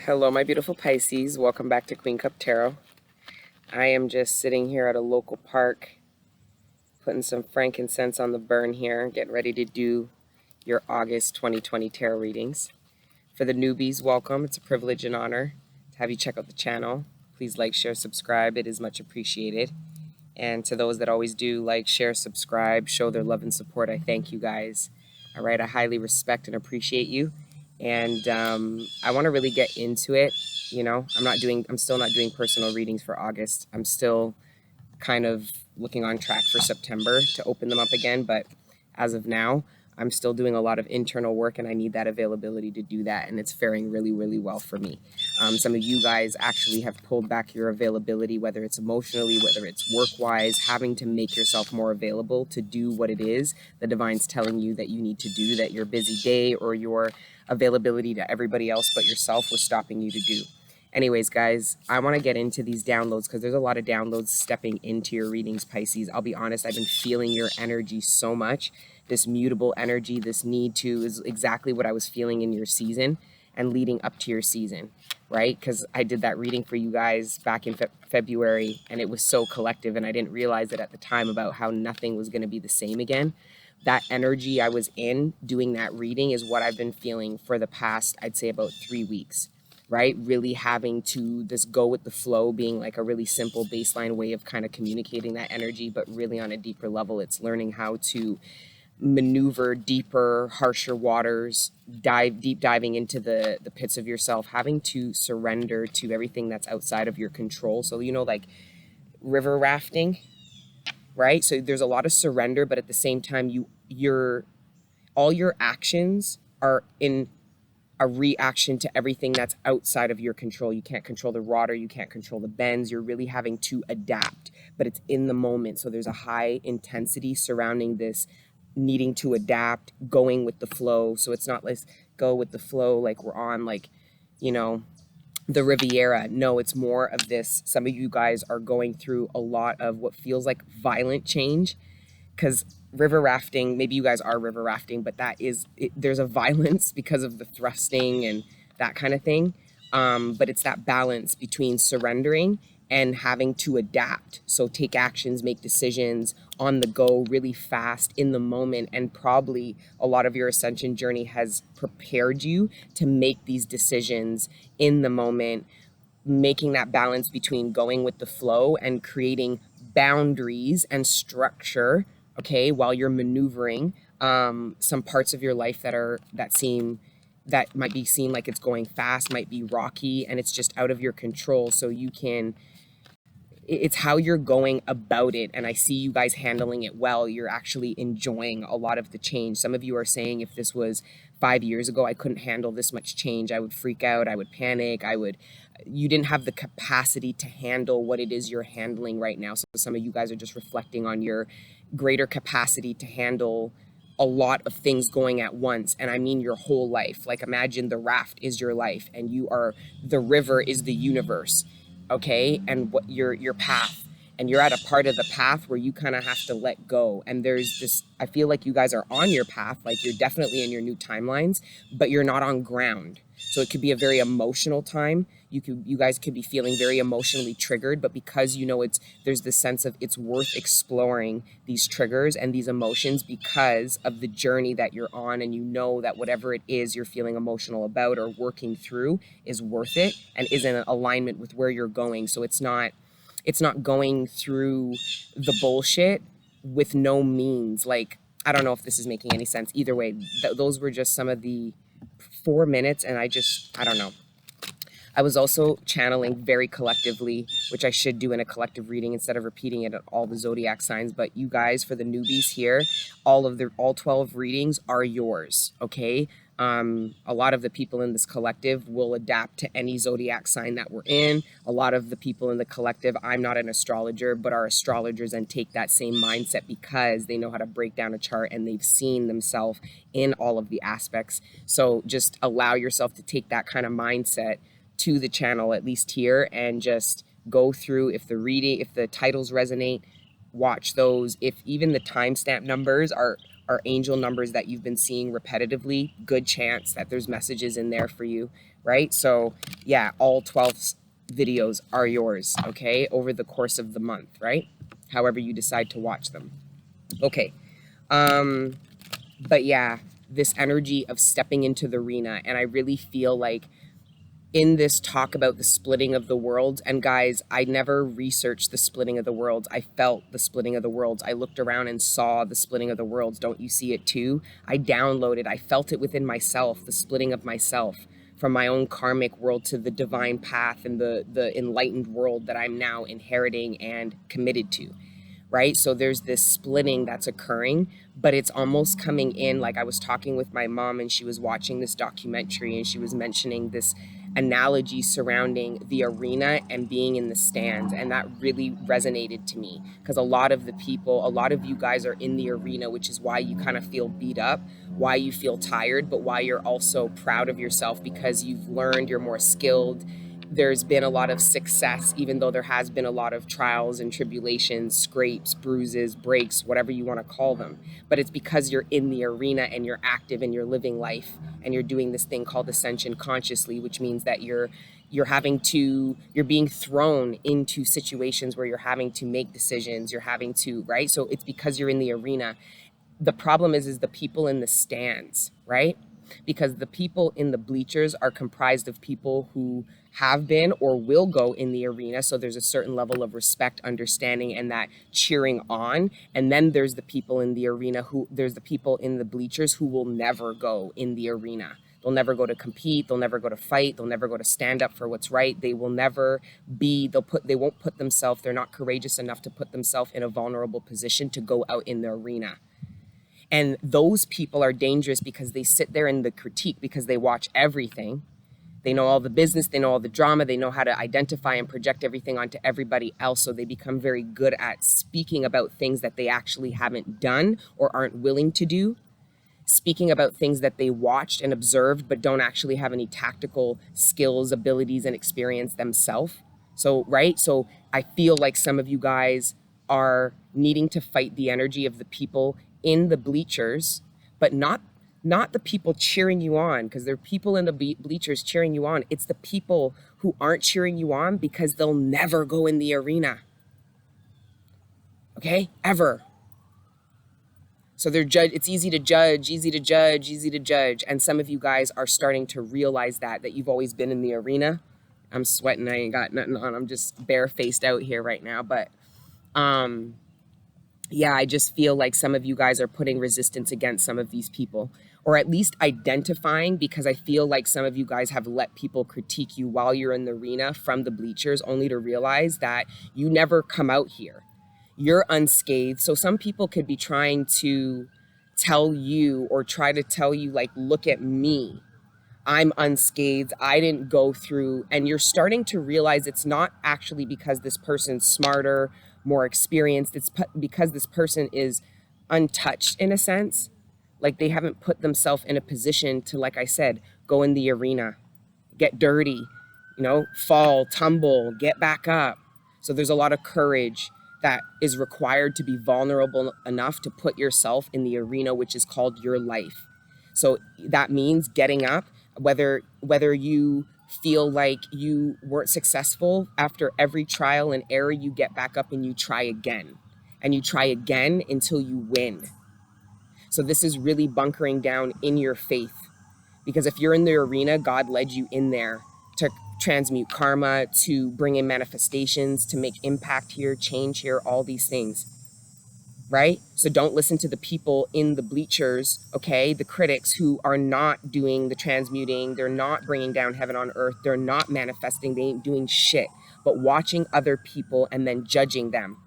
Hello, my beautiful Pisces. Welcome back to Queen Cup Tarot. I am just sitting here at a local park, putting some frankincense on the burn here, getting ready to do your August 2020 tarot readings. For the newbies, welcome. It's a privilege and honor to have you check out the channel. Please like, share, subscribe. It is much appreciated. And to those that always do like, share, subscribe, show their love and support, I thank you guys. All right, I highly respect and appreciate you. And I want to really get into it. You know, I'm still not doing personal readings for August. I'm still kind of looking on track for September to open them up again. But as of now, I'm still doing a lot of internal work and I need that availability to do that. And it's faring really, really well for me. Some of you guys actually have pulled back your availability, whether it's emotionally, whether it's work-wise, having to make yourself more available to do what it is the divine's telling you that you need to do, that your busy day or your availability to everybody else but yourself was stopping you to do. Anyways, guys, I want to get into these downloads because there's a lot of downloads stepping into your readings, Pisces. I'll be honest, I've been feeling your energy so much. This mutable energy, this need to is exactly what I was feeling in your season and leading up to your season, right? Because I did that reading for you guys back in February and it was so collective and I didn't realize it at the time about how nothing was going to be the same again. That energy I was in doing that reading is what I've been feeling for the past, I'd say about 3 weeks. Right? Really having to this go with the flow being like a really simple baseline way of kind of communicating that energy, but really on a deeper level, it's learning how to maneuver deeper, harsher waters, deep diving into the pits of yourself, having to surrender to everything that's outside of your control. So, you know, like river rafting, right? So there's a lot of surrender, but at the same time, all your actions are in a reaction to everything that's outside of your control. You can't control the water, you can't control the bends, you're really having to adapt, but it's in the moment. So there's a high intensity surrounding this needing to adapt, going with the flow. So it's not let's go with the flow like we're on like, you know, the Riviera. No, it's more of this. Some of you guys are going through a lot of what feels like violent change because river rafting, maybe you guys are river rafting, but there's a violence because of the thrusting and that kind of thing. But it's that balance between surrendering and having to adapt. So take actions, make decisions on the go really fast in the moment. And probably a lot of your ascension journey has prepared you to make these decisions in the moment, making that balance between going with the flow and creating boundaries and structure, okay, while you're maneuvering some parts of your life that might be seen like it's going fast, might be rocky, and it's just out of your control. So it's how you're going about it. And I see you guys handling it well. You're actually enjoying a lot of the change. Some of you are saying if this was 5 years ago, I couldn't handle this much change. I would freak out. I would panic. You didn't have the capacity to handle what it is you're handling right now. So some of you guys are just reflecting on your greater capacity to handle a lot of things going at once. And I mean your whole life. Like imagine the raft is your life and the river is the universe. Okay, and what your path, and you're at a part of the path where you kind of have to let go. And there's this, I feel like you guys are on your path, like you're definitely in your new timelines, but you're not on ground. So it could be a very emotional time. You guys could be feeling very emotionally triggered, but because you know there's this sense of it's worth exploring these triggers and these emotions because of the journey that you're on, and you know that whatever it is you're feeling emotional about or working through is worth it and is in alignment with where you're going. So it's not going through the bullshit with no means. Like, I don't know if this is making any sense. Either way, those were just some of the 4 minutes, and I don't know. I was also channeling very collectively, which I should do in a collective reading instead of repeating it at all the zodiac signs. But you guys, for the newbies here, all 12 readings are yours, okay? A lot of the people in this collective will adapt to any zodiac sign that we're in. A lot of the people in the collective, I'm not an astrologer, but are astrologers and take that same mindset because they know how to break down a chart and they've seen themselves in all of the aspects. So just allow yourself to take that kind of mindset to the channel, at least here, and just go through. If the titles resonate, watch those. If even the timestamp numbers are are angel numbers that you've been seeing repetitively, good chance that there's messages in there for you, right? So yeah, all 12 videos are yours, okay, over the course of the month, right? However you decide to watch them. Okay. But yeah, this energy of stepping into the arena, and I really feel like in this talk about the splitting of the world, and guys, I never researched the splitting of the world. I felt the splitting of the world. I looked around and saw the splitting of the world. Don't you see it too? I downloaded, I felt it within myself, the splitting of myself from my own karmic world to the divine path and the enlightened world that I'm now inheriting and committed to. Right? So there's this splitting that's occurring, but it's almost coming in. Like, I was talking with my mom and she was watching this documentary and she was mentioning this analogy surrounding the arena and being in the stands. And that really resonated to me because a lot of the people, a lot of you guys are in the arena, which is why you kind of feel beat up, why you feel tired, but why you're also proud of yourself because you've learned, you're more skilled. There's been a lot of success, even though there has been a lot of trials and tribulations, scrapes, bruises, breaks, whatever you want to call them. But it's because you're in the arena and you're active and you're living life and you're doing this thing called ascension consciously, which means that you're being thrown into situations where you're having to make decisions, you're having to, right? So it's because you're in the arena. The problem is the people in the stands, right? Because the people in the bleachers are comprised of people who have been or will go in the arena. So there's a certain level of respect, understanding, and that cheering on. And then there's the people in the arena there's the people in the bleachers who will never go in the arena. They'll never go to compete. They'll never go to fight. They'll never go to stand up for what's right. They will never be, they won't put themselves, they're not courageous enough to put themselves in a vulnerable position to go out in the arena. And those people are dangerous because they sit there in the critique because they watch everything. They know all the business, they know all the drama, they know how to identify and project everything onto everybody else. So they become very good at speaking about things that they actually haven't done or aren't willing to do. Speaking about things that they watched and observed, but don't actually have any tactical skills, abilities, and experience themselves. So, right? So I feel like some of you guys are needing to fight the energy of the people in the bleachers, but not the people cheering you on, because there are people in the bleachers cheering you on. It's the people who aren't cheering you on because they'll never go in the arena. Okay? Ever. So it's easy to judge. And some of you guys are starting to realize that you've always been in the arena. I'm sweating. I ain't got nothing on. I'm just barefaced out here right now. But, yeah, I just feel like some of you guys are putting resistance against some of these people, or at least identifying, because I feel like some of you guys have let people critique you while you're in the arena from the bleachers, only to realize that you never come out here. You're unscathed. So some people could be trying to tell you or try to tell you, like, look at me. I'm unscathed. I didn't go through. And you're starting to realize it's not actually because this person's smarter, more experienced. It's because this person is untouched in a sense. Like, they haven't put themselves in a position to, like I said, go in the arena, get dirty, fall, tumble, get back up. So there's a lot of courage that is required to be vulnerable enough to put yourself in the arena, which is called your life. So that means getting up, whether you feel like you weren't successful after every trial and error, you get back up and you try again. And you try again until you win. So this is really bunkering down in your faith. Because if you're in the arena, God led you in there to transmute karma, to bring in manifestations, to make impact here, change here, all these things, right? So don't listen to the people in the bleachers, okay? The critics who are not doing the transmuting. They're not bringing down heaven on earth. They're not manifesting. They ain't doing shit, but watching other people and then judging them.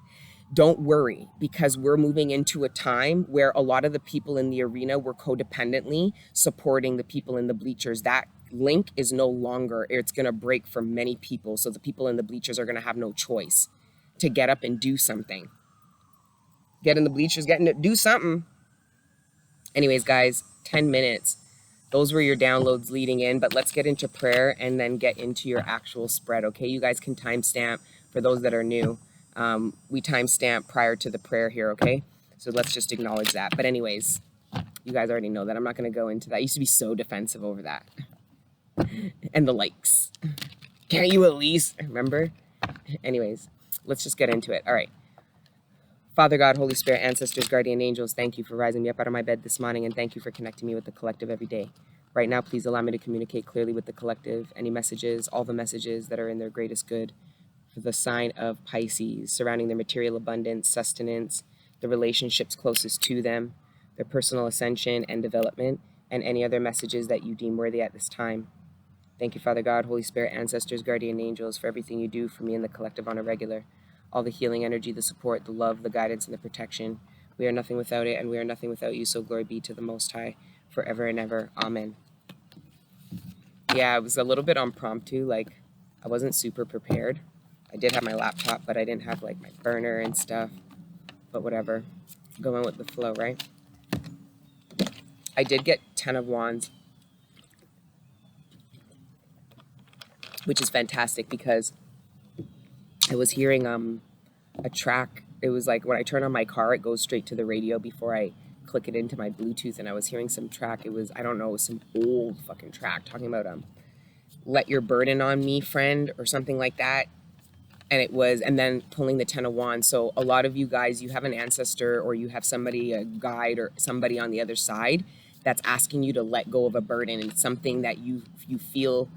Don't worry, because we're moving into a time where a lot of the people in the arena were codependently supporting the people in the bleachers. That link is no longer, it's going to break for many people. So the people in the bleachers are going to have no choice to get up and do something. Get in the bleachers, do something. Anyways, guys, 10 minutes. Those were your downloads leading in, but let's get into prayer and then get into your actual spread, okay? You guys can timestamp for those that are new. We timestamp prior to the prayer here, okay? So let's just acknowledge that. But anyways, You guys already know that. I'm not going to go into that. I used to be so defensive over that. And the likes. Can't you at least remember? Anyways, let's just get into it. All right. Father God, Holy Spirit, ancestors, guardian angels, thank you for rising me up out of my bed this morning, and thank you for connecting me with the collective every day. Right now, please allow me to communicate clearly with the collective, any messages, all the messages that are in their greatest good for the sign of Pisces, surrounding their material abundance, sustenance, the relationships closest to them, their personal ascension and development, and any other messages that you deem worthy at this time. Thank you, Father God, Holy Spirit, ancestors, guardian angels, for everything you do for me and the collective on a regular. All the healing energy, the support, the love, the guidance, and the protection. We are nothing without it, and we are nothing without you, so glory be to the Most High, forever and ever. Amen. Yeah, it was a little bit impromptu, like I wasn't super prepared. I did have my laptop, but I didn't have like my burner and stuff, but whatever. Going with the flow, right? I did get 10 of Wands, which is fantastic because I was hearing a track. It was like when I turn on my car, it goes straight to the radio before I click it into my Bluetooth, and I was hearing some track. It was, I don't know, some old fucking track talking about let your burden on me, friend, or something like that. And it was, and then pulling the 10 of Wands. So a lot of you guys, you have an ancestor or you have somebody, a guide or somebody on the other side that's asking you to let go of a burden and something that you feel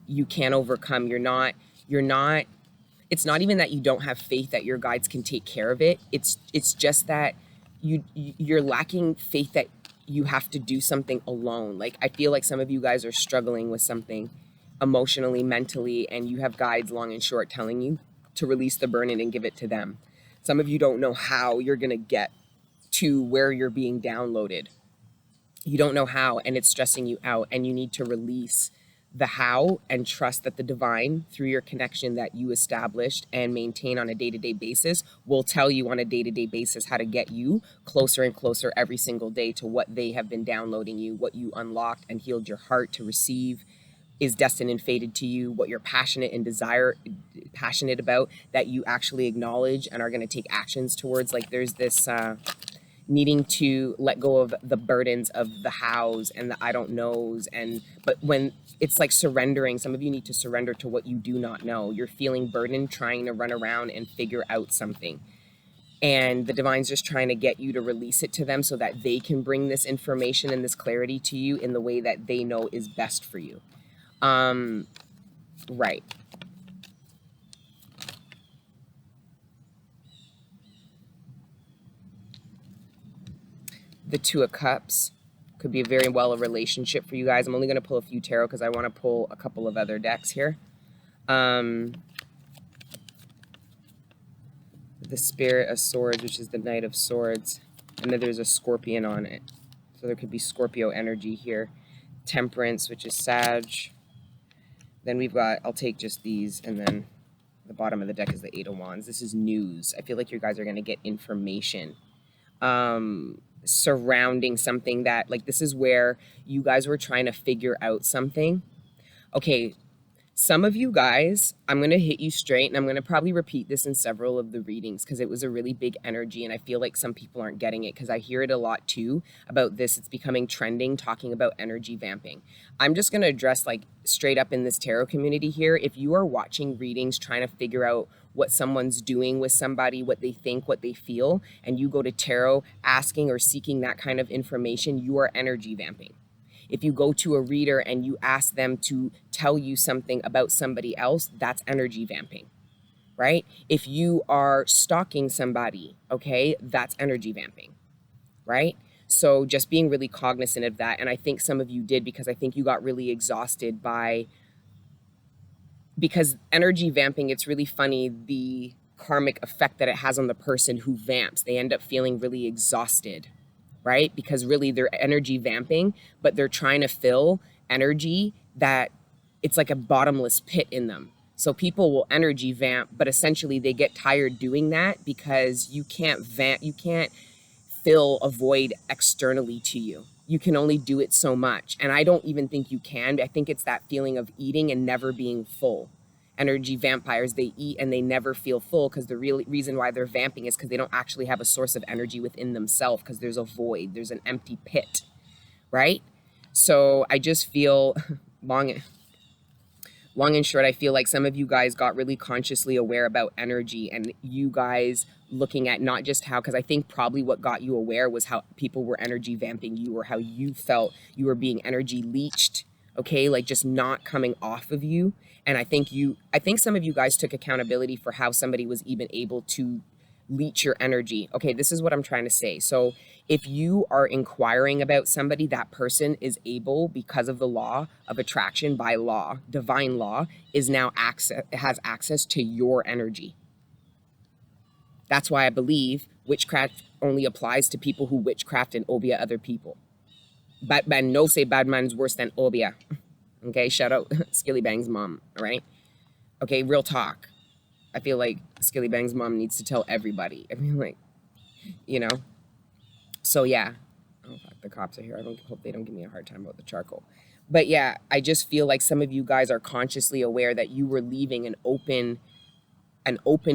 you can't overcome. You're not, it's not even that you don't have faith that your guides can take care of it. It's just that you're lacking faith that you have to do something alone. Like, I feel like some of you guys are struggling with something emotionally, mentally, and you have guides long and short telling you to release the burden and give it to them. Some of you don't know how you're going to get to where you're being downloaded. You don't know how, and it's stressing you out, and you need to release the how and trust that the divine, through your connection that you established and maintain on a day-to-day basis, will tell you on a day-to-day basis how to get you closer and closer every single day to what they have been downloading you, what you unlocked and healed your heart to receive, is destined and fated to you, what you're passionate about, that you actually acknowledge and are going to take actions towards. Like, there's this needing to let go of the burdens of the hows and the I don't knows, but when it's like surrendering, some of you need to surrender to what you do not know. You're feeling burdened trying to run around and figure out something, and the divine's just trying to get you to release it to them so that they can bring this information and this clarity to you in the way that they know is best for you. Right. The Two of Cups could be very well a relationship for you guys. I'm only going to pull a few tarot because I want to pull a couple of other decks here. The Spirit of Swords, which is the Knight of Swords, and then there's a Scorpion on it. So there could be Scorpio energy here. Temperance, which is Sag. Then we've got, I'll take just these, and then the bottom of the deck is the Eight of Wands. This is news. I feel like you guys are going to get information surrounding something that, like, this is where you guys were trying to figure out something. Okay, some of you guys, I'm going to hit you straight, and I'm going to probably repeat this in several of the readings because it was a really big energy, and I feel like some people aren't getting it because I hear it a lot too about this. It's becoming trending, talking about energy vamping. I'm just going to address, like, straight up in this tarot community here. If you are watching readings trying to figure out what someone's doing with somebody, what they think, what they feel, and you go to tarot asking or seeking that kind of information, you are energy vamping. If you go to a reader and you ask them to tell you something about somebody else, that's energy vamping, right? If you are stalking somebody, okay, that's energy vamping, right? So just being really cognizant of that. And I think some of you did, because I think you got really exhausted because energy vamping, it's really funny, the karmic effect that it has on the person who vamps. They end up feeling really exhausted, right? Because really they're energy vamping, but they're trying to fill energy that it's like a bottomless pit in them. So people will energy vamp, but essentially they get tired doing that because you can't fill a void externally to you. You can only do it so much. And I don't even think you can. I think it's that feeling of eating and never being full. energy vampires, they eat and they never feel full, because the real reason why they're vamping is because they don't actually have a source of energy within themselves, because there's a void, there's an empty pit, right? So I just feel long and short, I feel like some of you guys got really consciously aware about energy, and you guys looking at not just how, because I think probably what got you aware was how people were energy vamping you, or how you felt you were being energy leached, okay? Like just not coming off of you. And I think some of you guys took accountability for how somebody was even able to leech your energy. Okay, this is what I'm trying to say. So if you are inquiring about somebody, that person is able, because of the law of attraction, by law, divine law, is now has access to your energy. That's why I believe witchcraft only applies to people who witchcraft and obia other people. Bad man, no say bad man's worse than obia. Okay, shout out Skilly Bang's mom, all right? Okay, real talk. I feel like Skilly Bang's mom needs to tell everybody. I mean, like, you know? So, yeah. Oh, fuck, the cops are here. I hope they don't give me a hard time about the charcoal. But, yeah, I just feel like some of you guys are consciously aware that you were leaving an open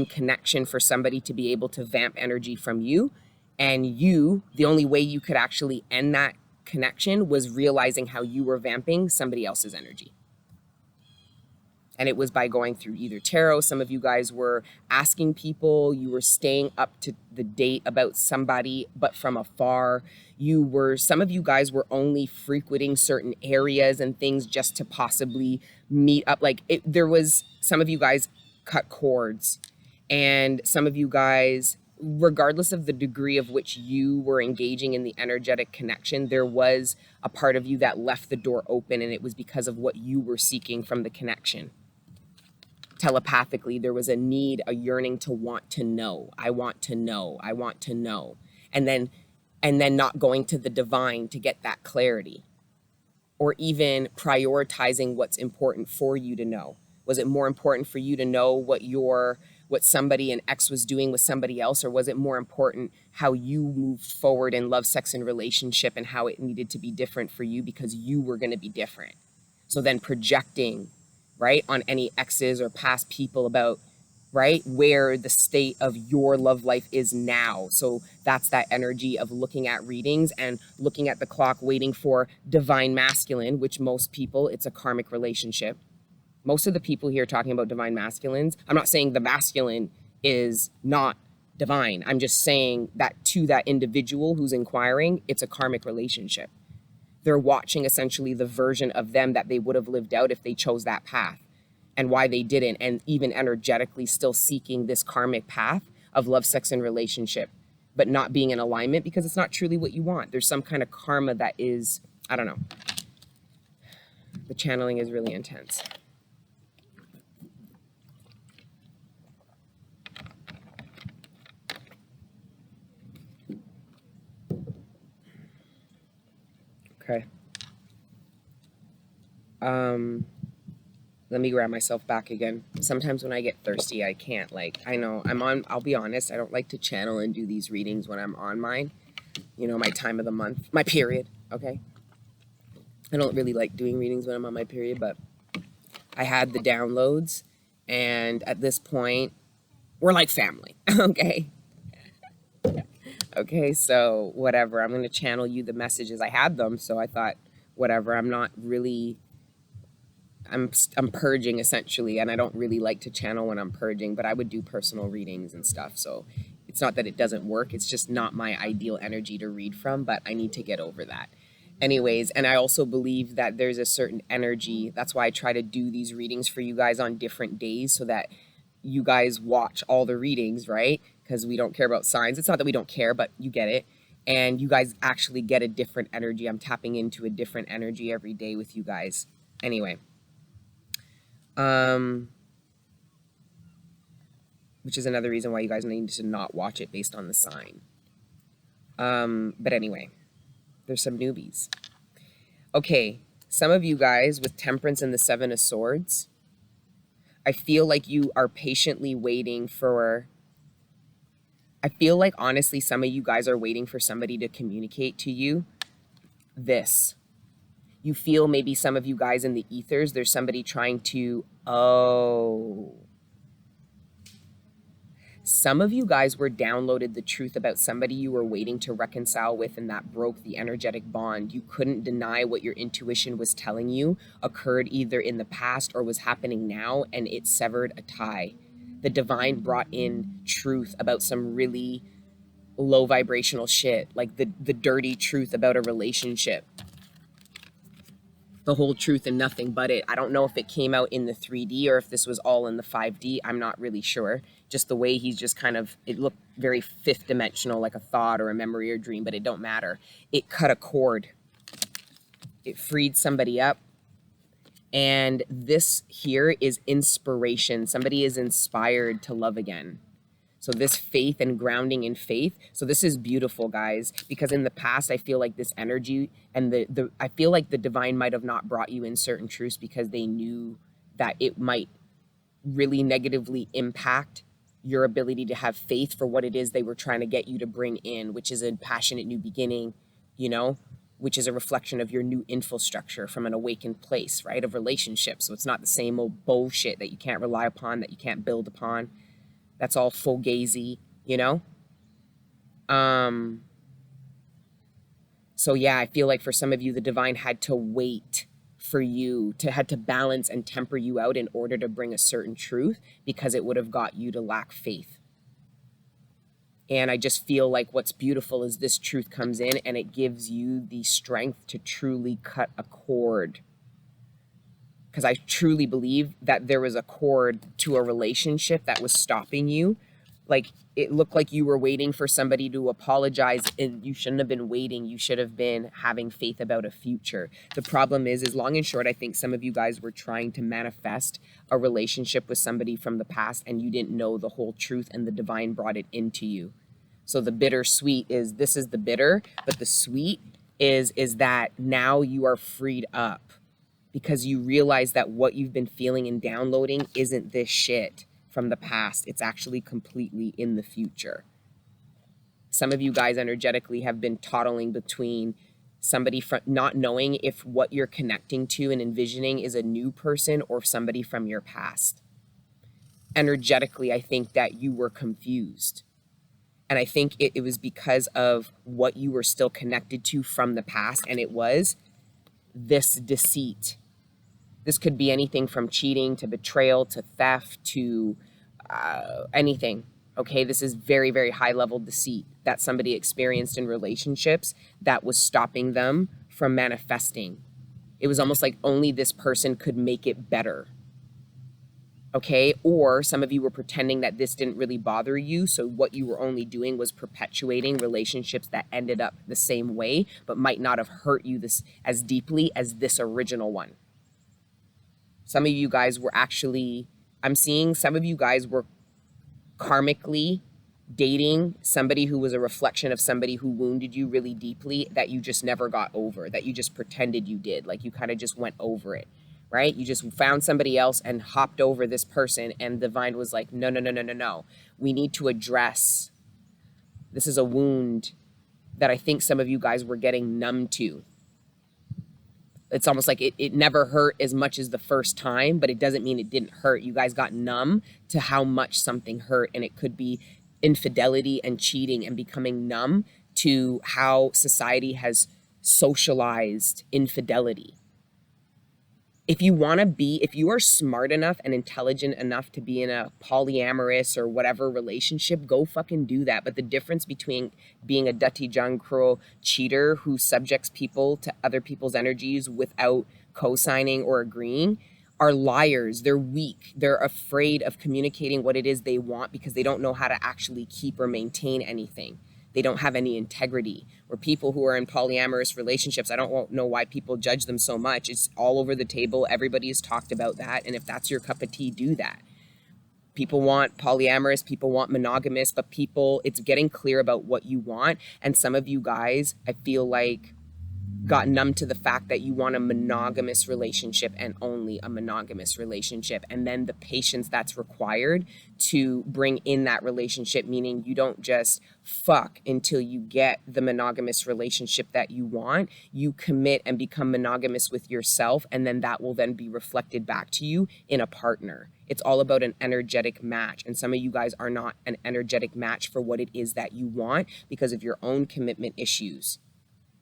connection for somebody to be able to vamp energy from you. And you, the only way you could actually end that connection was realizing how you were vamping somebody else's energy. And it was by going through either tarot. Some of you guys were asking people, you were staying up to the date about somebody, but from afar. Some of you guys were only frequenting certain areas and things just to possibly meet up. Like there was, some of you guys cut cords, and some of you guys, regardless of the degree of which you were engaging in the energetic connection, there was a part of you that left the door open, and it was because of what you were seeking from the connection. Telepathically, there was a need, a yearning to want to know. I want to know. I want to know. And then not going to the divine to get that clarity, or even prioritizing what's important for you to know. Was it more important for you to know what somebody, an ex, was doing with somebody else, or was it more important how you moved forward in love, sex, and relationship, and how it needed to be different for you because you were going to be different? So then projecting, right, on any exes or past people about, right, where the state of your love life is now. So that's that energy of looking at readings and looking at the clock, waiting for divine masculine, which most people, it's a karmic relationship. Most of the people here talking about divine masculines, I'm not saying the masculine is not divine. I'm just saying that to that individual who's inquiring, it's a karmic relationship. They're watching essentially the version of them that they would have lived out if they chose that path, and why they didn't, and even energetically still seeking this karmic path of love, sex, and relationship, but not being in alignment because it's not truly what you want. There's some kind of karma that is, I don't know. The channeling is really intense. Okay. Let me grab myself back again. Sometimes when I get thirsty, I can't, like, I know I'll be honest, I don't like to channel and do these readings when I'm on mine, you know, my time of the month, my period, okay? I don't really like doing readings when I'm on my period, but I had the downloads, and at this point, we're like family, okay? Okay, so whatever, I'm going to channel you the messages. I had them, so I thought, whatever, I'm not really, I'm purging essentially, and I don't really like to channel when I'm purging, but I would do personal readings and stuff, so it's not that it doesn't work, it's just not my ideal energy to read from, but I need to get over that. Anyways, and I also believe that there's a certain energy, that's why I try to do these readings for you guys on different days, so that you guys watch all the readings, right? Because we don't care about signs. It's not that we don't care, but you get it. And you guys actually get a different energy. I'm tapping into a different energy every day with you guys. Anyway. Which is another reason why you guys need to not watch it based on the sign. But anyway, there's some newbies. Okay, some of you guys with Temperance and the Seven of Swords, I feel like you are patiently waiting for, I feel like honestly some of you guys are waiting for somebody to communicate to you this. You feel maybe some of you guys in the ethers, there's somebody trying to, some of you guys were downloaded the truth about somebody you were waiting to reconcile with, and that broke the energetic bond. You couldn't deny what your intuition was telling you occurred either in the past or was happening now, and it severed a tie. The divine brought in truth about some really low vibrational shit, like the dirty truth about a relationship. The whole truth and nothing but it. I don't know if it came out in the 3D or if this was all in the 5D. I'm not really sure. Just the way he's just kind of, it looked very fifth dimensional, like a thought or a memory or dream, but it don't matter. It cut a cord. It freed somebody up. And this here is inspiration. Somebody is inspired to love again. So this faith and grounding in faith. So this is beautiful, guys, because in the past, I feel like this energy and I feel like the divine might have not brought you in certain truths because they knew that it might really negatively impact your ability to have faith for what it is they were trying to get you to bring in, which is a passionate new beginning, you know, which is a reflection of your new infrastructure from an awakened place, right, of relationships. So it's not the same old bullshit that you can't rely upon, that you can't build upon. That's all fugazi, you know? So yeah, I feel like for some of you, the divine had to wait for you, had to balance and temper you out in order to bring a certain truth, because it would have got you to lack faith. And I just feel like what's beautiful is this truth comes in and it gives you the strength to truly cut a cord. Because I truly believe that there was a cord to a relationship that was stopping you. Like, it looked like you were waiting for somebody to apologize, and you shouldn't have been waiting. You should have been having faith about a future. The problem is long and short, I think some of you guys were trying to manifest a relationship with somebody from the past, and you didn't know the whole truth, and the divine brought it into you. So the bittersweet is, this is the bitter, but the sweet is that now you are freed up. Because you realize that what you've been feeling and downloading isn't this shit from the past. It's actually completely in the future. Some of you guys energetically have been toddling between somebody from not knowing if what you're connecting to and envisioning is a new person or somebody from your past. Energetically, I think that you were confused. And I think it was because of what you were still connected to from the past, and it was this deceit. This could be anything from cheating to betrayal to theft to anything. Okay, this is very, very high level deceit that somebody experienced in relationships that was stopping them from manifesting. It was almost like only this person could make it better. Okay, or some of you were pretending that this didn't really bother you. So what you were only doing was perpetuating relationships that ended up the same way, but might not have hurt you this as deeply as this original one. Some of you guys were actually, I'm seeing some of you guys were karmically dating somebody who was a reflection of somebody who wounded you really deeply that you just never got over, that you just pretended you did. Like you kind of just went over it, right? You just found somebody else and hopped over this person, and the divine was like, no, no, no, no, no, no. We need to address, this is a wound that I think some of you guys were getting numb to. It's almost like it never hurt as much as the first time, but it doesn't mean it didn't hurt. You guys got numb to how much something hurt, and it could be infidelity and cheating, and becoming numb to how society has socialized infidelity. If you want to be, if you are smart enough and intelligent enough to be in a polyamorous or whatever relationship, go fucking do that. But the difference between being a Dutty John Crow cheater who subjects people to other people's energies without co-signing or agreeing are liars. They're weak. They're afraid of communicating what it is they want because they don't know how to actually keep or maintain anything. They don't have any integrity. Or people who are in polyamorous relationships, I don't know why people judge them so much. It's all over the table. Everybody has talked about that. And if that's your cup of tea, do that. People want polyamorous, people want monogamous, but it's getting clear about what you want. And some of you guys, I feel like got numb to the fact that you want a monogamous relationship and only a monogamous relationship. And then the patience that's required to bring in that relationship, meaning you don't just fuck until you get the monogamous relationship that you want. You commit and become monogamous with yourself, and then that will then be reflected back to you in a partner. It's all about an energetic match. And some of you guys are not an energetic match for what it is that you want because of your own commitment issues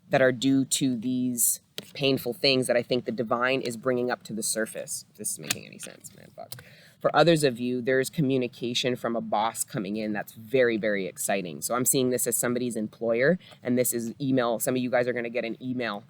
that are due to these painful things that I think the divine is bringing up to the surface. If this is making any sense, man, fuck. For others of you, there's communication from a boss coming in that's very, very exciting. So I'm seeing this as somebody's employer, and this is email. Some of you guys are going to get an email,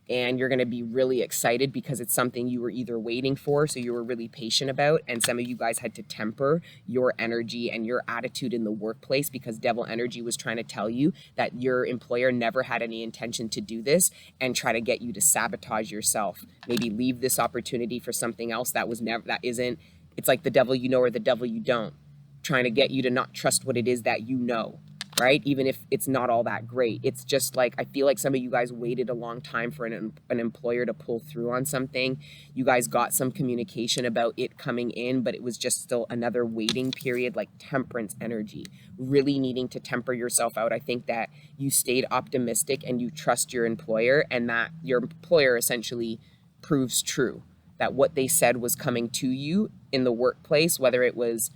and you're going to be really excited because it's something you were either waiting for, so you were really patient about, and some of you guys had to temper your energy and your attitude in the workplace because devil energy was trying to tell you that your employer never had any intention to do this and try to get you to sabotage yourself. Maybe leave this opportunity for something else that was never, that isn't, it's like the devil you know or the devil you don't, trying to get you to not trust what it is that you know. Right? Even if it's not all that great. It's just like, I feel like some of you guys waited a long time for an employer to pull through on something. You guys got some communication about it coming in, but it was just still another waiting period, like temperance energy, really needing to temper yourself out. I think that you stayed optimistic and you trust your employer, and that your employer essentially proves true, that what they said was coming to you in the workplace, whether it was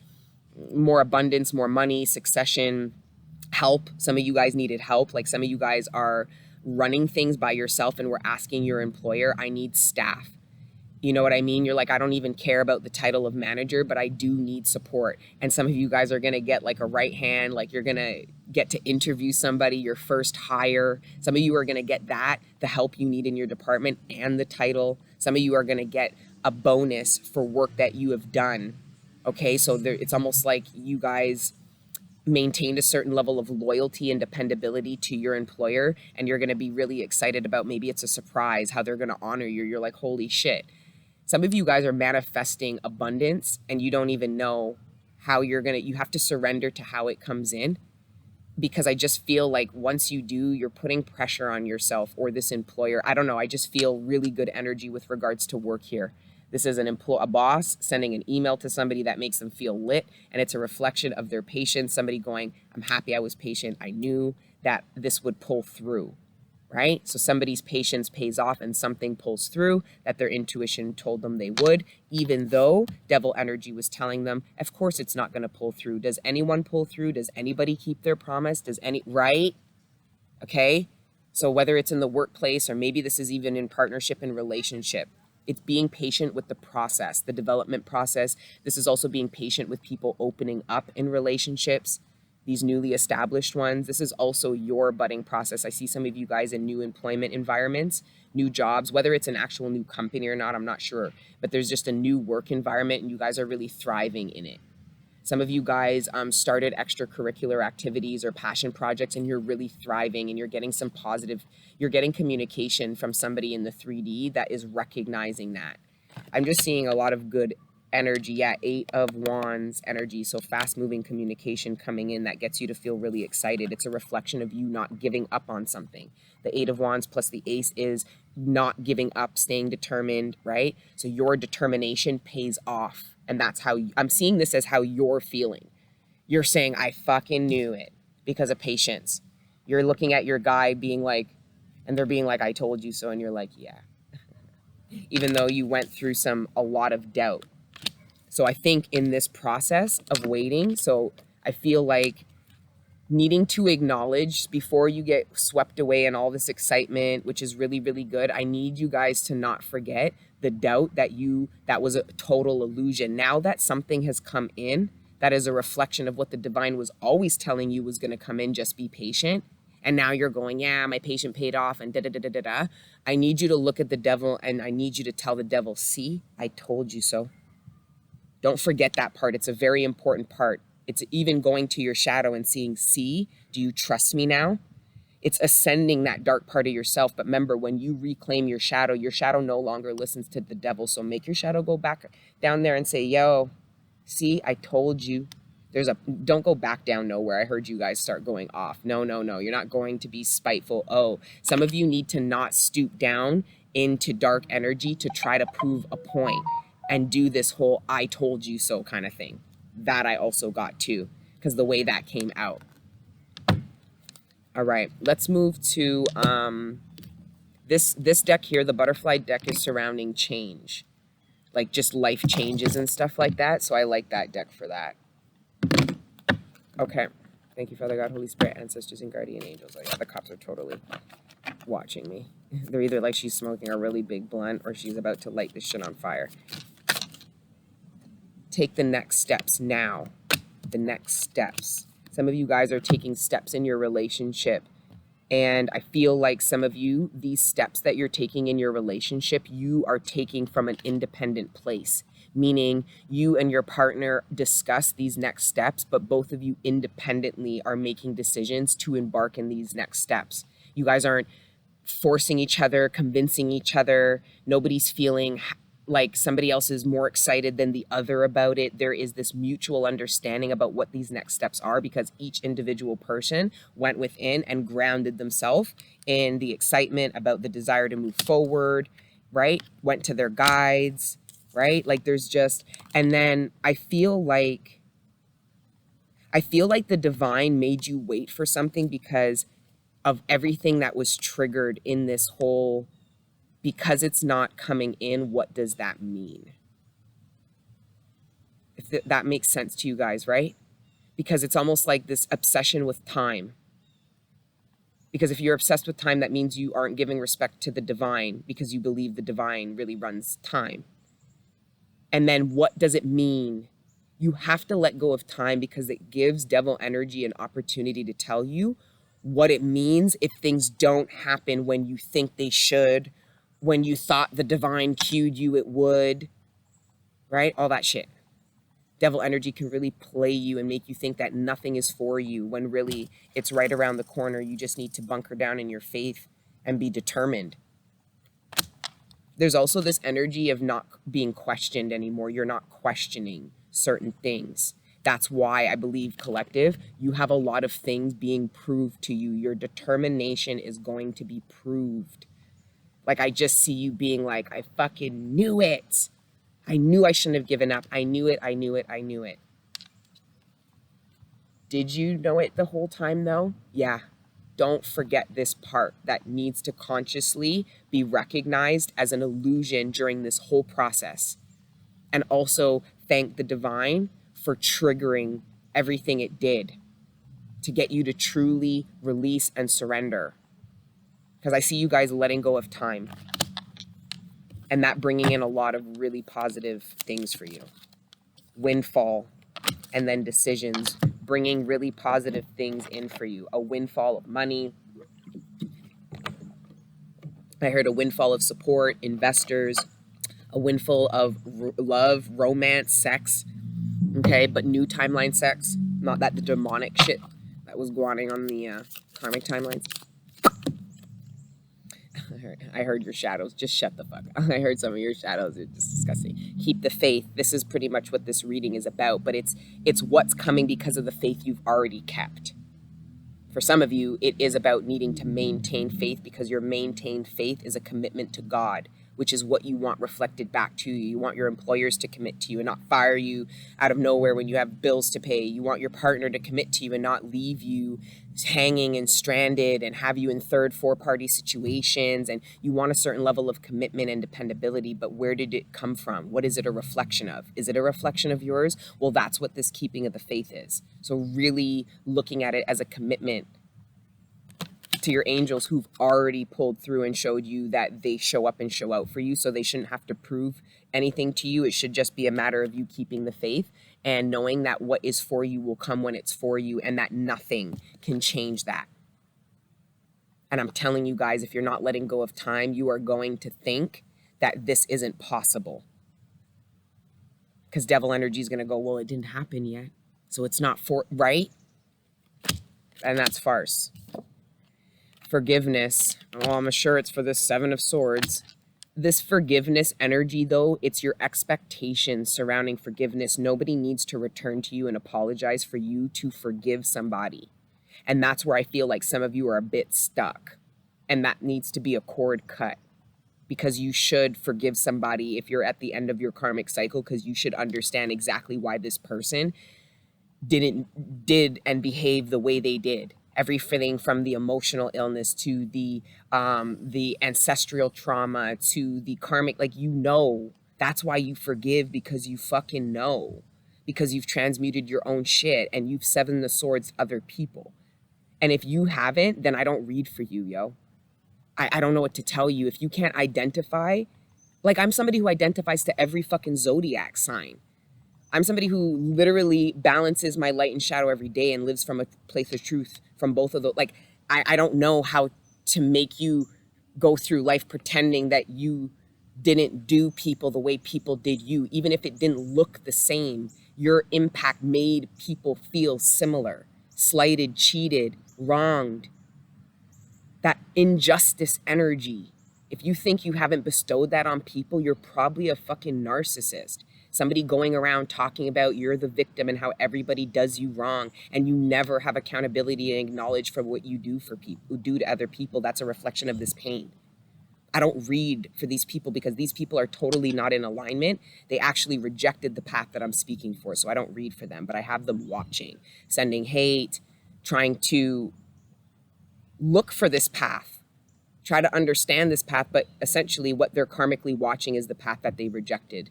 more abundance, more money, succession, help. Some of you guys needed help. Like some of you guys are running things by yourself and were asking your employer, I need staff. You know what I mean? You're like, I don't even care about the title of manager, but I do need support. And some of you guys are going to get like a right hand, like you're going to get to interview somebody, your first hire. Some of you are going to get that, the help you need in your department and the title. Some of you are going to get a bonus for work that you have done. Okay, so it's almost like you guys maintained a certain level of loyalty and dependability to your employer, and you're going to be really excited about, maybe it's a surprise how they're going to honor you. You're like, holy shit. Some of you guys are manifesting abundance and you don't even know how you have to surrender to how it comes in, because I just feel like once you do, you're putting pressure on yourself or this employer. I don't know. I just feel really good energy with regards to work here. This is a boss sending an email to somebody that makes them feel lit, and it's a reflection of their patience. Somebody going, I'm happy I was patient. I knew that this would pull through, right? So somebody's patience pays off and something pulls through that their intuition told them they would, even though devil energy was telling them, of course it's not going to pull through. Does anyone pull through? Does anybody keep their promise? Right? Okay? So whether it's in the workplace or maybe this is even in partnership and relationship, it's being patient with the process, the development process. This is also being patient with people opening up in relationships, these newly established ones. This is also your budding process. I see some of you guys in new employment environments, new jobs, whether it's an actual new company or not, I'm not sure, but there's just a new work environment and you guys are really thriving in it. Some of you guys started extracurricular activities or passion projects and you're really thriving and you're getting some positive, you're getting communication from somebody in the 3D that is recognizing that. I'm just seeing a lot of good energy. Yeah, 8 of Wands energy. So fast moving communication coming in that gets you to feel really excited. It's a reflection of you not giving up on something. The 8 of Wands plus the Ace is not giving up, staying determined, right? So your determination pays off. And that's how I'm seeing this as how you're feeling. You're saying, I fucking knew it because of patience. You're looking at your guy being like, and they're being like, I told you so. And you're like, yeah, even though you went through a lot of doubt. So I think in this process of waiting, so I feel like needing to acknowledge before you get swept away in all this excitement, which is really, really good. I need you guys to not forget the doubt that was a total illusion. Now that something has come in, that is a reflection of what the divine was always telling you was going to come in. Just be patient. And now you're going, yeah, my patient paid off and da-da-da-da-da-da. I need you to look at the devil and I need you to tell the devil, see, I told you so. Don't forget that part. It's a very important part. It's even going to your shadow and seeing, see, do you trust me now? It's ascending that dark part of yourself. But remember, when you reclaim your shadow no longer listens to the devil. So make your shadow go back down there and say, yo, see, I told you. Don't go back down nowhere. I heard you guys start going off. No, no, no. You're not going to be spiteful. Oh, some of you need to not stoop down into dark energy to try to prove a point and do this whole I told you so kind of thing. That I also got too, because the way that came out. All right, let's move to this deck here. The butterfly deck is surrounding change, like just life changes and stuff like that. So I like that deck for that. Okay. Thank you, Father God, Holy Spirit, ancestors, and guardian angels. Oh, yeah, the cops are totally watching me. They're either like she's smoking a really big blunt or she's about to light this shit on fire. Take the next steps now. The next steps. Some of you guys are taking steps in your relationship. And I feel like some of you, these steps that you're taking in your relationship, you are taking from an independent place. Meaning you and your partner discuss these next steps, but both of you independently are making decisions to embark in these next steps. You guys aren't forcing each other, convincing each other. Nobody's feeling like somebody else is more excited than the other about it. There is this mutual understanding about what these next steps are because each individual person went within and grounded themselves in the excitement about the desire to move forward, right? Went to their guides, right? Like there's just, and then I feel like the divine made you wait for something because of everything that was triggered in this whole, because it's not coming in, what does that mean? If that makes sense to you guys, right? Because it's almost like this obsession with time. Because if you're obsessed with time, that means you aren't giving respect to the divine because you believe the divine really runs time. And then what does it mean? You have to let go of time because it gives devil energy an opportunity to tell you what it means if things don't happen when you think they should, when you thought the divine cued you it would, right? All that shit. Devil energy can really play you and make you think that nothing is for you when really it's right around the corner. You just need to bunker down in your faith and be determined. There's also this energy of not being questioned anymore. You're not questioning certain things. That's why I believe, collective, you have a lot of things being proved to you. Your determination is going to be proved. Like, I just see you being like, I fucking knew it. I knew I shouldn't have given up. I knew it, I knew it, I knew it. Did you know it the whole time, though? Yeah. Don't forget this part that needs to consciously be recognized as an illusion during this whole process. And also thank the divine for triggering everything it did to get you to truly release and surrender. Because I see you guys letting go of time. And that bringing in a lot of really positive things for you. Windfall and then decisions, bringing really positive things in for you. A windfall of money. I heard a windfall of support, investors, a windfall of love, romance, sex. Okay, but new timeline sex. Not that the demonic shit that was going on the karmic timelines. I heard your shadows. Just shut the fuck up. I heard some of your shadows. It's just disgusting. Keep the faith. This is pretty much what this reading is about, but it's what's coming because of the faith you've already kept. For some of you, it is about needing to maintain faith because your maintained faith is a commitment to God, which is what you want reflected back to you. You want your employers to commit to you and not fire you out of nowhere when you have bills to pay. You want your partner to commit to you and not leave you hanging and stranded and have you in third, four-party situations. And you want a certain level of commitment and dependability, but where did it come from? What is it a reflection of? Is it a reflection of yours? Well, that's what this keeping of the faith is. So really looking at it as a commitment to your angels who've already pulled through and showed you that they show up and show out for you, so they shouldn't have to prove anything to you. It should just be a matter of you keeping the faith and knowing that what is for you will come when it's for you and that nothing can change that. And I'm telling you guys, if you're not letting go of time, you are going to think that this isn't possible. Because devil energy is going to go, well, it didn't happen yet, so it's not for, right? And that's farce. Forgiveness. Oh, I'm sure it's for the Seven of Swords. This forgiveness energy, though, it's your expectations surrounding forgiveness. Nobody needs to return to you and apologize for you to forgive somebody. And that's where I feel like some of you are a bit stuck. And that needs to be a cord cut, because you should forgive somebody if you're at the end of your karmic cycle, because you should understand exactly why this person did and behave the way they did. Everything from the emotional illness to the ancestral trauma to the karmic, like, you know, that's why you forgive, because you fucking know, because you've transmuted your own shit and you've seven the swords other people. And if you haven't, then I don't read for you, yo. I don't know what to tell you. If you can't identify, like, I'm somebody who identifies to every fucking zodiac sign. I'm somebody who literally balances my light and shadow every day and lives from a place of truth from both of those. Like, I don't know how to make you go through life pretending that you didn't do people the way people did you. Even if it didn't look the same, your impact made people feel similar, slighted, cheated, wronged. That injustice energy. If you think you haven't bestowed that on people, you're probably a fucking narcissist. Somebody going around talking about you're the victim and how everybody does you wrong, and you never have accountability and acknowledge for what you do for people, do to other people. That's a reflection of this pain. I don't read for these people because these people are totally not in alignment. They actually rejected the path that I'm speaking for, so I don't read for them, but I have them watching, sending hate, trying to look for this path, try to understand this path, but essentially what they're karmically watching is the path that they rejected.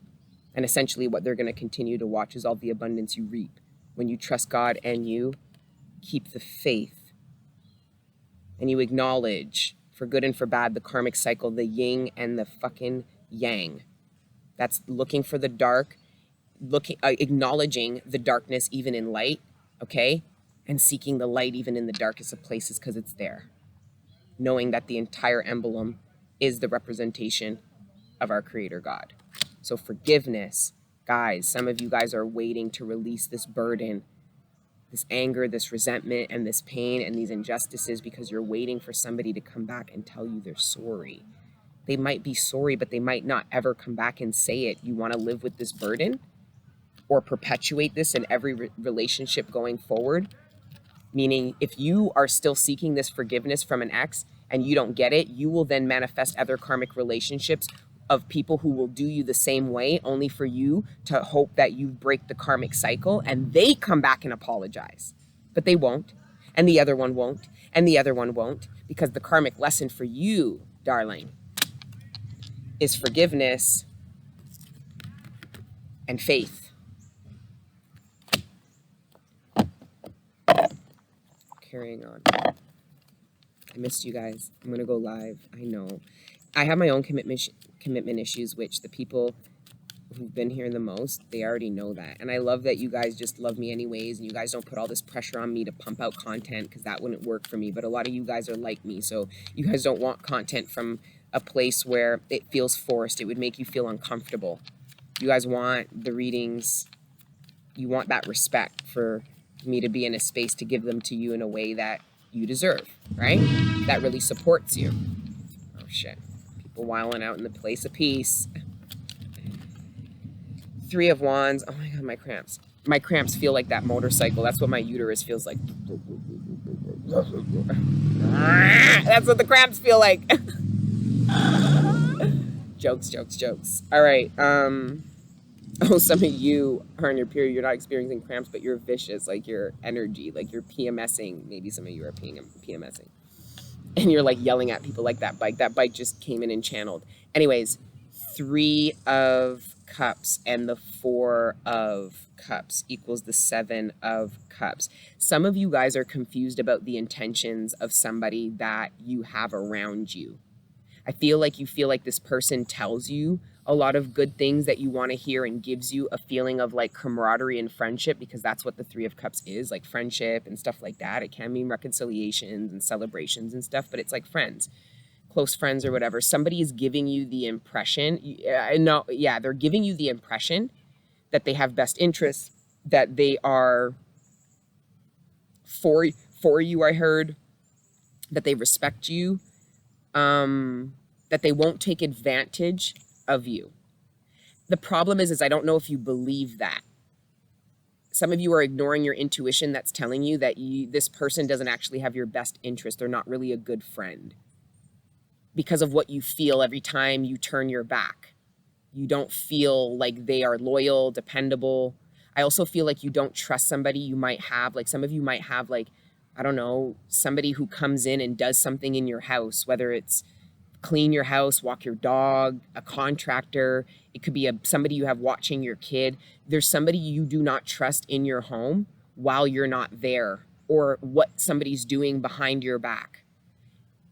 And essentially what they're going to continue to watch is all the abundance you reap when you trust God and you keep the faith and you acknowledge, for good and for bad, the karmic cycle, the yin and the fucking yang. That's looking for the dark, acknowledging the darkness even in light, okay? And seeking the light even in the darkest of places because it's there. Knowing that the entire emblem is the representation of our Creator God. So forgiveness, guys, some of you guys are waiting to release this burden, this anger, this resentment, and this pain and these injustices because you're waiting for somebody to come back and tell you they're sorry. They might be sorry, but they might not ever come back and say it. You want to live with this burden or perpetuate this in every relationship going forward? Meaning, if you are still seeking this forgiveness from an ex and you don't get it, you will then manifest other karmic relationships of people who will do you the same way, only for you to hope that you break the karmic cycle and they come back and apologize. But they won't, and the other one won't, and the other one won't, because the karmic lesson for you, darling, is forgiveness and faith. Carrying on. I missed you guys. I'm going to go live. I know. I have my own commitment issues, which the people who've been here the most, they already know that. And I love that you guys just love me anyways, and you guys don't put all this pressure on me to pump out content, because that wouldn't work for me. But a lot of you guys are like me, so you guys don't want content from a place where it feels forced. It would make you feel uncomfortable. You guys want the readings. You want that respect for me to be in a space to give them to you in a way that you deserve, right? That really supports you. Oh shit. People wilding out in the place of peace. Three of Wands. Oh my God, my cramps. My cramps feel like that motorcycle. That's what my uterus feels like. That's what the cramps feel like. Jokes, jokes, jokes. All right. Oh, some of you are in your period. You're not experiencing cramps, but you're vicious. Like, your energy, like you're PMSing. Maybe some of you are PMSing. And you're like yelling at people like that bike. That bike just came in and channeled. Anyways, 3 of Cups and the 4 of Cups equals the 7 of Cups. Some of you guys are confused about the intentions of somebody that you have around you. I feel like you feel like this person tells you a lot of good things that you want to hear and gives you a feeling of like camaraderie and friendship, because that's what the 3 of Cups is, like friendship and stuff like that. It can mean reconciliations and celebrations and stuff, but it's like friends, close friends or whatever. Somebody is giving you the impression, they're giving you the impression that they have best interests, that they are for you, I heard, that they respect you, that that they won't take advantage of you. The problem is I don't know if you believe that. Some of you are ignoring your intuition that's telling you that this person doesn't actually have your best interest. They're not really a good friend because of what you feel every time you turn your back. You don't feel like they are loyal, dependable. I also feel like you don't trust somebody. You might have, like, some of you might have, like, I don't know, somebody who comes in and does something in your house, whether it's clean your house, walk your dog, a contractor. It could be somebody you have watching your kid. There's somebody you do not trust in your home while you're not there, or what somebody's doing behind your back,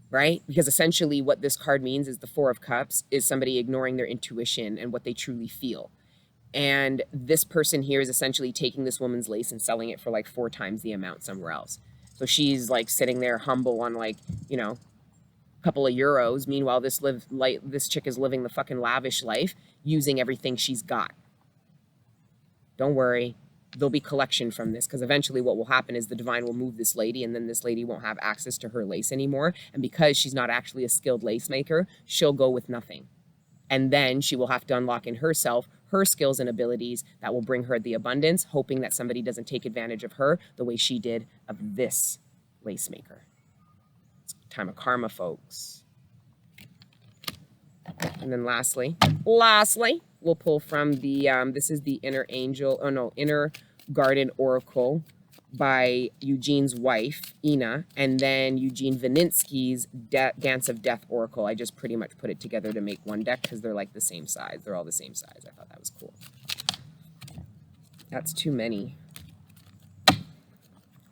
right? Because essentially what this card means is the Four of Cups is somebody ignoring their intuition and what they truly feel. And this person here is essentially taking this woman's lace and selling it for like 4 times the amount somewhere else. So she's like sitting there humble on, like, you know, couple of euros. Meanwhile, this chick is living the fucking lavish life using everything she's got. Don't worry, there'll be collection from this, because eventually what will happen is the divine will move this lady, and then this lady won't have access to her lace anymore. And because she's not actually a skilled lace maker, she'll go with nothing. And then she will have to unlock in herself her skills and abilities that will bring her the abundance, hoping that somebody doesn't take advantage of her the way she did of this lace maker. Time of karma, folks. And then lastly, we'll pull from the, this is the Inner Garden Oracle by Eugene's wife, Ina, and then Eugene Vininsky's Dance of Death Oracle. I just pretty much put it together to make one deck because they're like the same size. They're all the same size. I thought that was cool. That's too many.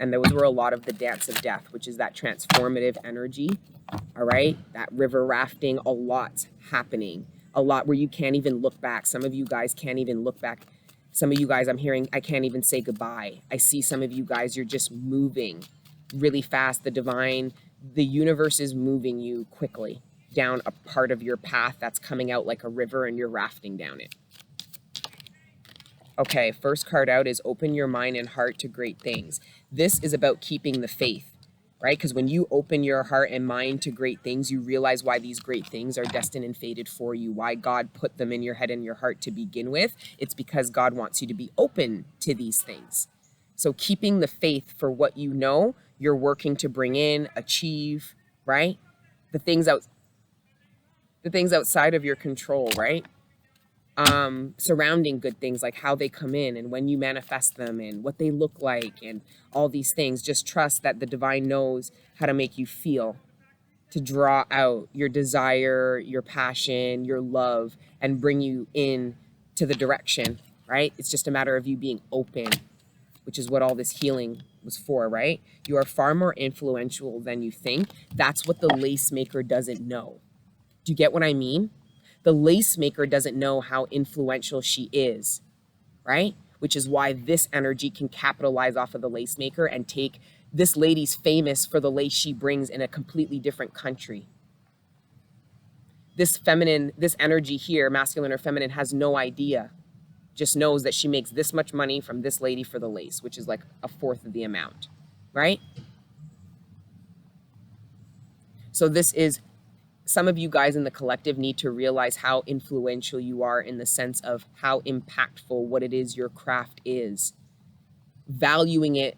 And those were a lot of the Dance of Death, which is that transformative energy, all right? That river rafting, a lot happening, a lot where you can't even look back. Some of you guys can't even look back. Some of you guys, I'm hearing, I can't even say goodbye. I see some of you guys, you're just moving really fast. The universe is moving you quickly down a part of your path that's coming out like a river, and you're rafting down it. Okay, first card out is open your mind and heart to great things. This is about keeping the faith, right? Because when you open your heart and mind to great things, you realize why these great things are destined and fated for you, why God put them in your head and your heart to begin with. It's because God wants you to be open to these things. So keeping the faith for what you know you're working to bring in, achieve, right? The things outside of your control, right? Surrounding good things, like how they come in and when you manifest them and what they look like and all these things. Just trust that the divine knows how to make you feel, to draw out your desire, your passion, your love, and bring you in to the direction, right? It's just a matter of you being open, which is what all this healing was for, right? You are far more influential than you think. That's what the lace maker doesn't know. Do you get what I mean? The lace maker doesn't know how influential she is, right? Which is why this energy can capitalize off of the lace maker and take this lady's famous for the lace she brings in a completely different country. This energy here, masculine or feminine, has no idea. Just knows that she makes this much money from this lady for the lace, which is like 1/4 of the amount, right? So this is, some of you guys in the collective need to realize how influential you are in the sense of how impactful what it is your craft is. Valuing it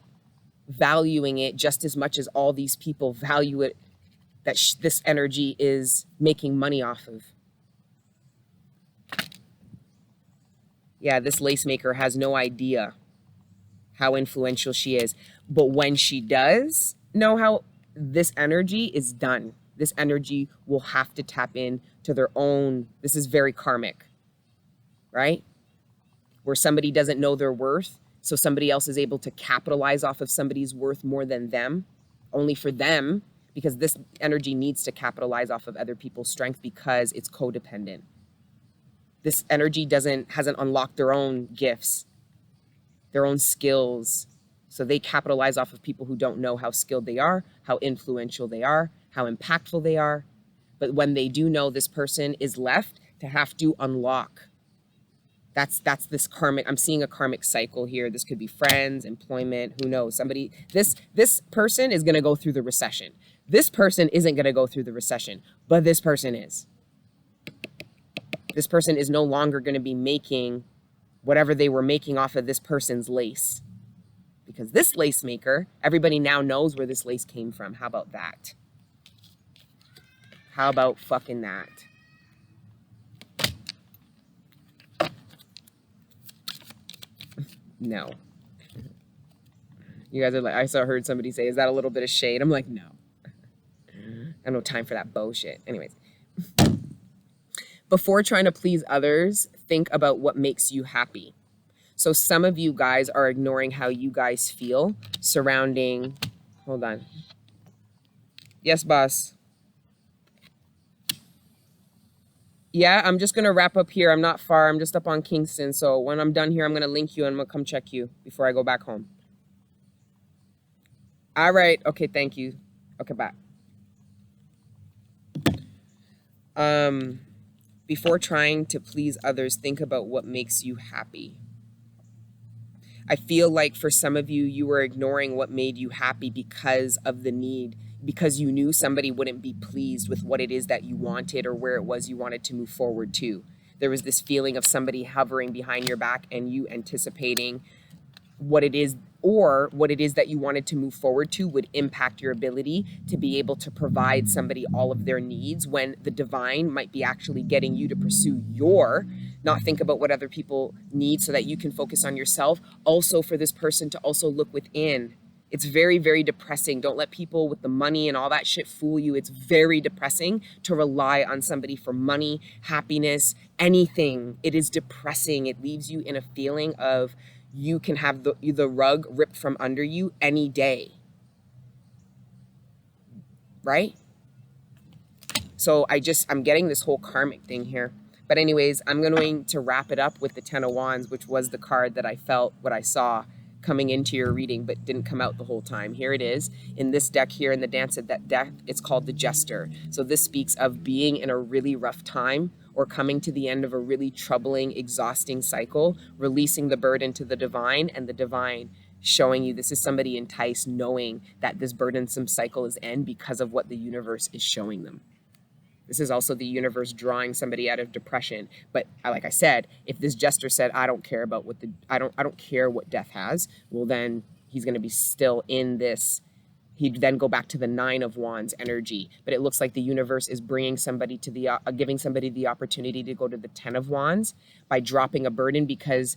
just as much as all these people value it, that this energy is making money off of. Yeah, this lace maker has no idea how influential she is. But when she does know how this energy is done, this energy will have to tap in to their own, this is very karmic, right? Where somebody doesn't know their worth, so somebody else is able to capitalize off of somebody's worth more than them, only for them, because this energy needs to capitalize off of other people's strength because it's codependent. This energy hasn't unlocked their own gifts, their own skills. So they capitalize off of people who don't know how skilled they are, how influential they are, how impactful they are. But when they do know, this person is left to have to unlock. That's this karmic, I'm seeing a karmic cycle here. This could be friends, employment, who knows? This person is going to go through the recession. This person isn't going to go through the recession, but this person is. This person is no longer going to be making whatever they were making off of this person's lace. Because this lace maker, everybody now knows where this lace came from. How about that? How about fucking that? No. You guys are like, I heard somebody say, is that a little bit of shade? I'm like, no. I have no time for that bullshit. Anyways. Before trying to please others, think about what makes you happy. So some of you guys are ignoring how you guys feel surrounding, hold on. Yes, boss. Yeah, I'm just going to wrap up here. I'm not far. I'm just up on Kingston. So when I'm done here, I'm going to link you and I'm going to come check you before I go back home. All right. Okay, thank you. Okay, bye. Before trying to please others, think about what makes you happy. I feel like for some of you, you were ignoring what made you happy because of the need, because you knew somebody wouldn't be pleased with what it is that you wanted or where it was you wanted to move forward to. There was this feeling of somebody hovering behind your back and you anticipating what it is or what it is that you wanted to move forward to would impact your ability to be able to provide somebody all of their needs when the divine might be actually getting you to pursue not think about what other people need so that you can focus on yourself. Also for this person to also look within. It's very, very depressing. Don't let people with the money and all that shit fool you. It's very depressing to rely on somebody for money, happiness, anything. It is depressing. It leaves you in a feeling of you can have the rug ripped from under you any day. Right? So I'm getting this whole karmic thing here. But anyways, I'm going to wrap it up with the Ten of Wands, which was the card that I felt, what I saw coming into your reading, but didn't come out the whole time. Here it is in this deck here in the Dance of that deck. It's called the Jester. So this speaks of being in a really rough time or coming to the end of a really troubling, exhausting cycle, releasing the burden to the divine, and the divine showing you this is somebody enticed, knowing that this burdensome cycle is end because of what the universe is showing them. This is also the universe drawing somebody out of depression. But like I said, if this jester said, I don't care about I don't care what death has, well, then he's going to be still in this. He'd then go back to the Nine of Wands energy. But it looks like the universe is bringing somebody to giving somebody the opportunity to go to the Ten of Wands by dropping a burden because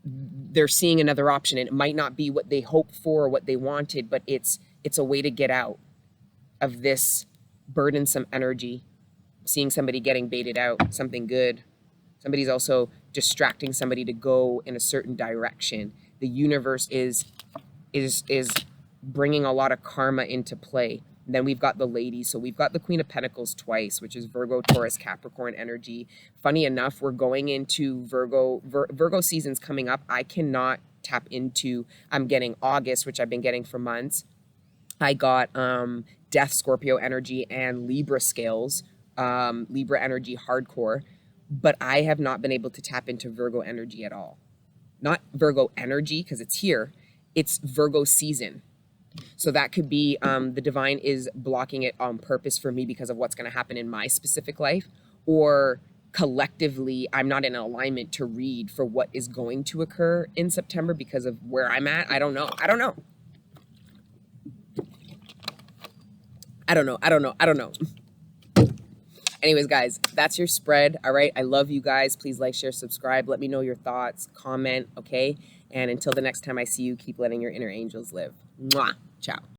they're seeing another option. And it might not be what they hoped for or what they wanted, but it's a way to get out of this burdensome energy, seeing somebody getting baited out, something good. Somebody's also distracting somebody to go in a certain direction. The universe is bringing a lot of karma into play. And then we've got the ladies. So we've got the Queen of Pentacles twice, which is Virgo, Taurus, Capricorn energy. Funny enough, we're going into Virgo season's coming up. I cannot tap into, I'm getting August, which I've been getting for months. I got Death, Scorpio energy, and Libra scales, Libra energy hardcore, but I have not been able to tap into Virgo energy at all. Not Virgo energy, because it's here. It's Virgo season. So that could be the divine is blocking it on purpose for me because of what's going to happen in my specific life, or collectively, I'm not in alignment to read for what is going to occur in September because of where I'm at. I don't know. Anyways, guys, that's your spread. All right. I love you guys. Please like, share, subscribe. Let me know your thoughts, comment. Okay. And until the next time I see you, keep letting your inner angels live. Mwah. Ciao.